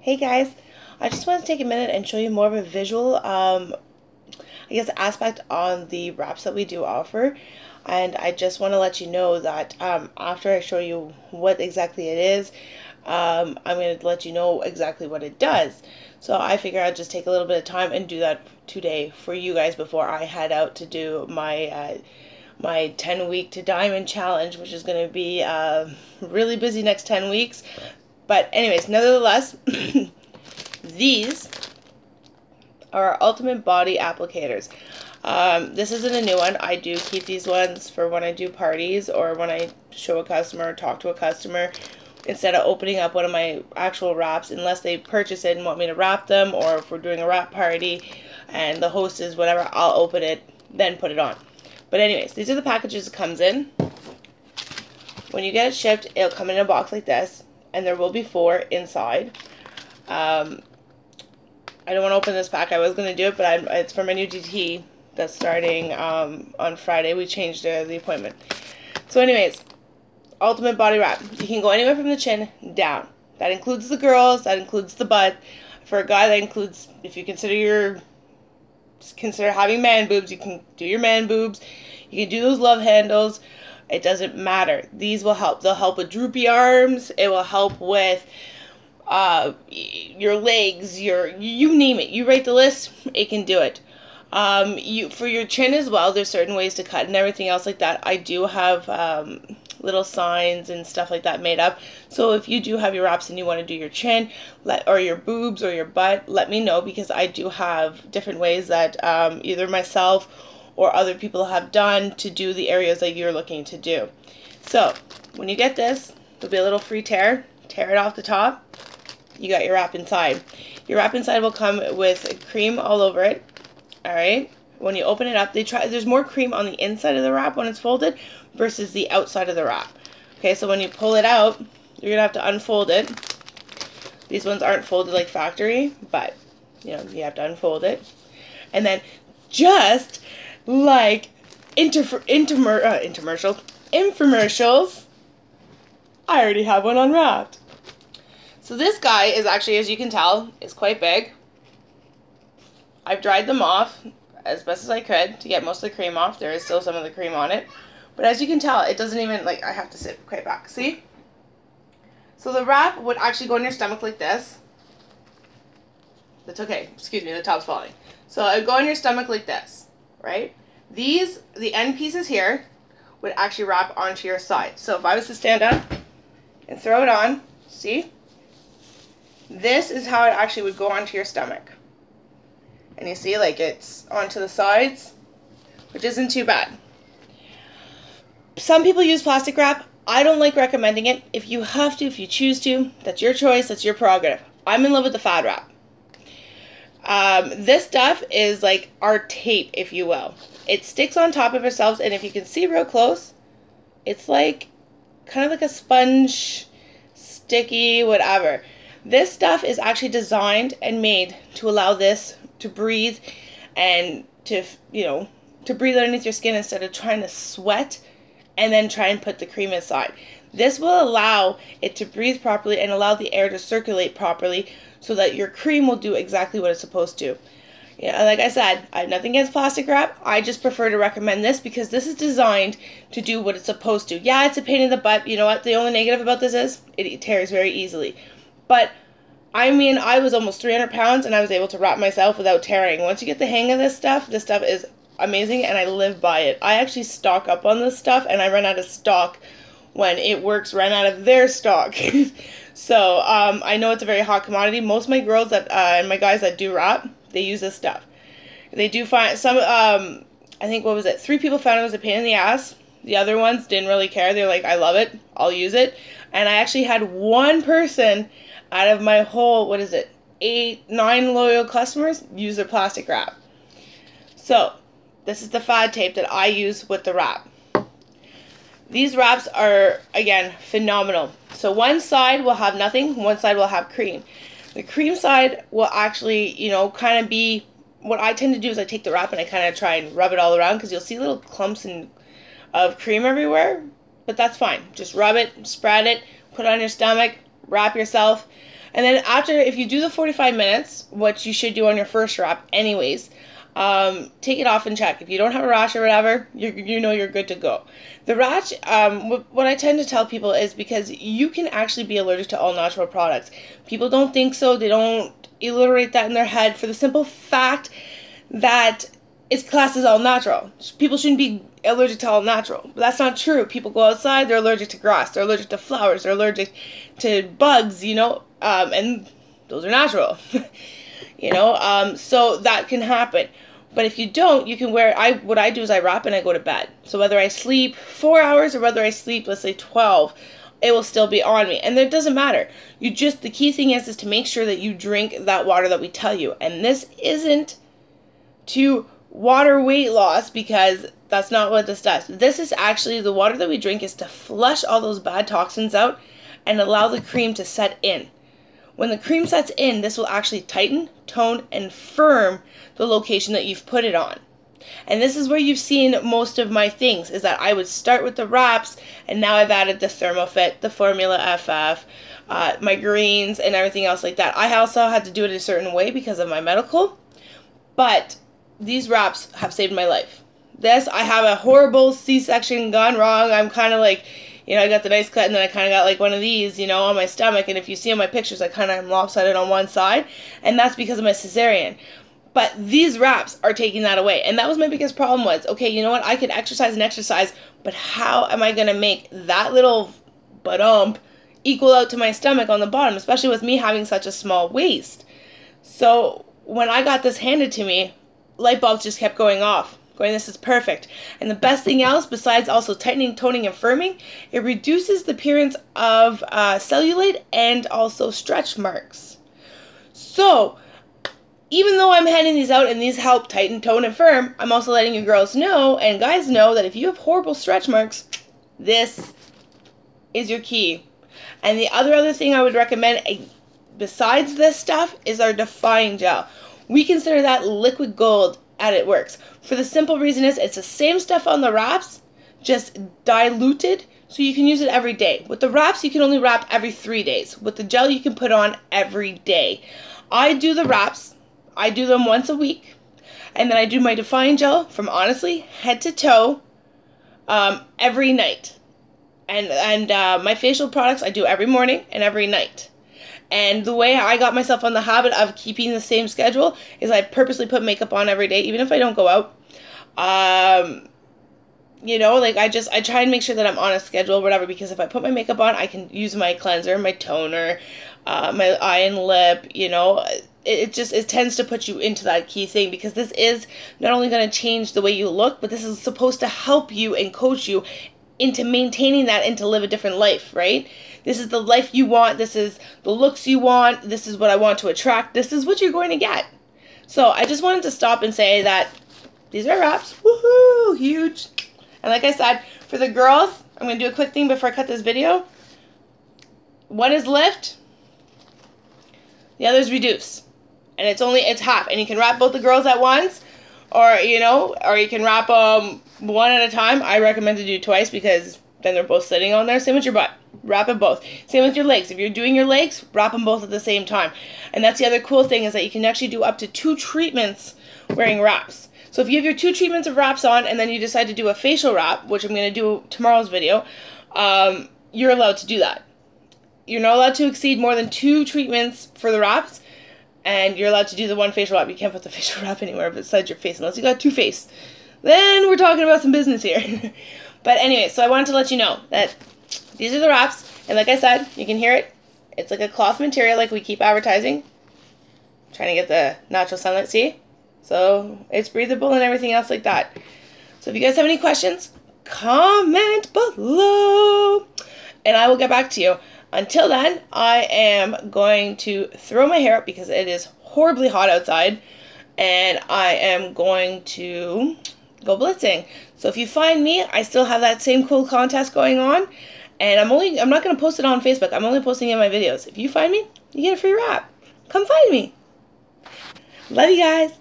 Hey guys, I just want to take a minute and show you more of a visual, aspect on the wraps that we do offer. And I just want to let you know that after I show you what exactly it is, I'm going to let you know exactly what it does. So I figure I'd just take a little bit of time and do that today for you guys before I head out to do my 10-week to diamond challenge, which is going to be really busy next 10 weeks. But anyways, nevertheless, these are our ultimate body applicators. This isn't a new one. I do keep these ones for when I do parties or when I show a customer or talk to a customer instead of opening up one of my actual wraps, unless they purchase it and want me to wrap them, or if we're doing a wrap party and the host is whatever, I'll open it, then put it on. But anyways, these are the packages it comes in. When you get it shipped, it'll come in a box like this, and there will be 4 inside. I don't want to open this pack. I was going to do it, but it's for my new DT that's starting on Friday. We changed the appointment. So anyways, ultimate body wrap. You can go anywhere from the chin down. That includes the girls. That includes the butt. For a guy, that includes, if you consider having man boobs, you can do your man boobs. You can do those love handles. It doesn't matter. These will help. They'll help with droopy arms. It will help with your legs, you name it. You write the list, it can do it. For your chin as well, there's certain ways to cut and everything else like that. I do have little signs and stuff like that made up. So if you do have your wraps and you want to do your chin, or your boobs or your butt, let me know, because I do have different ways that either myself or other people have done to do the areas that you're looking to do. So when you get this, there'll be a little free tear. Tear it off the top. You got your wrap inside. Your wrap inside will come with cream all over it. Alright? When you open it up, there's more cream on the inside of the wrap when it's folded versus the outside of the wrap. Okay, so when you pull it out, you're going to have to unfold it. These ones aren't folded like factory, but you have to unfold it. And then just like infomercials, I already have one unwrapped. So this guy is actually, as you can tell, is quite big. I've dried them off as best as I could to get most of the cream off. There is still some of the cream on it. But as you can tell, it doesn't even, I have to sit quite back. See? So the wrap would actually go in your stomach like this. That's okay. Excuse me, the top's falling. So it would go in your stomach like this, right? The end pieces here would actually wrap onto your side. So if I was to stand up and throw it on, see? This is how it actually would go onto your stomach. And you see, it's onto the sides, which isn't too bad. Some people use plastic wrap. I don't like recommending it. If you have to, if you choose to, that's your choice, that's your prerogative. I'm in love with the fad wrap. This stuff is like our tape, if you will. It sticks on top of itself, and if you can see real close, it's kind of like a sponge, sticky, whatever. This stuff is actually designed and made to allow this to breathe and to breathe underneath your skin instead of trying to sweat and then try and put the cream inside. This will allow it to breathe properly and allow the air to circulate properly so that your cream will do exactly what it's supposed to. Like I said, I have nothing against plastic wrap. I just prefer to recommend this because this is designed to do what it's supposed to. Yeah, it's a pain in the butt. You know what? The only negative about this is it tears very easily. But, I mean, I was almost 300 pounds and I was able to wrap myself without tearing. Once you get the hang of this stuff is amazing and I live by it. I actually stock up on this stuff and I run out of stock when It Works ran out of their stock. So, I know it's a very hot commodity. Most of my girls and my guys that do wrap, they use this stuff. They do find some, I think, 3 people found it was a pain in the ass. The other ones didn't really care. They're like, I love it. I'll use it. And I actually had one person out of my whole, 8, 9 loyal customers use their plastic wrap. So, this is the fad tape that I use with the wrap. These wraps are, again, phenomenal. So one side will have nothing, one side will have cream. The cream side will actually, kind of be, what I tend to do is I take the wrap and I kind of try and rub it all around because you'll see little clumps of cream everywhere. But that's fine. Just rub it, spread it, put it on your stomach, wrap yourself. And then after, if you do the 45 minutes, which you should do on your first wrap anyways, take it off and check. If you don't have a rash or whatever, you know you're good to go. The rash, what I tend to tell people is because you can actually be allergic to all natural products. People don't think so. They don't alliterate that in their head for the simple fact that it's classed as all natural. People shouldn't be allergic to all natural. But that's not true. People go outside, they're allergic to grass, they're allergic to flowers, they're allergic to bugs, you know, and those are natural. You know, so that can happen. But if you don't, you can wear, what I do is I wrap and I go to bed. So whether I sleep 4 hours or whether I sleep, let's say 12, it will still be on me. And it doesn't matter. The key thing is to make sure that you drink that water that we tell you. And this isn't to water weight loss, because that's not what this does. This is actually, the water that we drink is to flush all those bad toxins out and allow the cream to set in. When the cream sets in, this will actually tighten, tone, and firm the location that you've put it on. And this is where you've seen most of my things, is that I would start with the wraps, and now I've added the ThermoFit, the Formula FF, my greens, and everything else like that. I also had to do it a certain way because of my medical, but these wraps have saved my life. I have a horrible C-section gone wrong. I'm kind of like, you know, I got the nice cut, and then I kind of got like one of these, you know, on my stomach. And if you see on my pictures, I kind of am lopsided on one side. And that's because of my cesarean. But these wraps are taking that away. And that was my biggest problem was, okay, you know what? I could exercise and exercise, but how am I going to make that little badump equal out to my stomach on the bottom, especially with me having such a small waist? So when I got this handed to me, light bulbs just kept going off. Going, this is perfect. And the best thing else, besides also tightening, toning, and firming, it reduces the appearance of cellulite and also stretch marks. So, even though I'm handing these out and these help tighten, tone, and firm, I'm also letting you girls know and guys know that if you have horrible stretch marks, this is your key. And the other thing I would recommend, besides this stuff, is our defying gel. We consider that liquid gold at it works. For the simple reason is it's the same stuff on the wraps, just diluted, so you can use it every day. With the wraps, you can only wrap every 3 days. With the gel, you can put on every day. I do the wraps, I do them once a week, and then I do my defying gel from honestly head to toe every night. And my facial products I do every morning and every night. And the way I got myself on the habit of keeping the same schedule is I purposely put makeup on every day, even if I don't go out. You know, like I try and make sure that I'm on a schedule or whatever, because if I put my makeup on, I can use my cleanser, my toner, my eye and lip, you know. It tends to put you into that key thing, because this is not only going to change the way you look, but this is supposed to help you and coach you into maintaining that and to live a different life, right? This is the life you want. This is the looks you want. This is what I want to attract. This is what you're going to get. So I just wanted to stop and say that these are wraps. Woohoo! Huge. And like I said, for the girls, I'm going to do a quick thing before I cut this video. One is lift. The other is reduce. And it's half. And you can wrap both the girls at once. Or, you know, or you can wrap them one at a time. I recommend to do twice, because then they're both sitting on there. Same with your butt. Wrap it both. Same with your legs. If you're doing your legs, wrap them both at the same time. And that's the other cool thing, is that you can actually do up to 2 treatments wearing wraps. So if you have your 2 treatments of wraps on, and then you decide to do a facial wrap, which I'm going to do tomorrow's video, you're allowed to do that. You're not allowed to exceed more than 2 treatments for the wraps, and you're allowed to do the 1 facial wrap. You can't put the facial wrap anywhere besides your face, unless you got 2 face. Then we're talking about some business here. But anyway, so I wanted to let you know that these are the wraps, and like I said, you can hear it. It's like a cloth material, like we keep advertising. Trying to get the natural sunlight, see? So it's breathable and everything else like that. So if you guys have any questions, comment below, and I will get back to you. Until then, I am going to throw my hair up because it is horribly hot outside, and I am going to go blitzing. So if you find me, I still have that same cool contest going on, and I'm not going to post it on Facebook. I'm only posting it in my videos. If you find me, you get a free wrap. Come find me. Love you guys.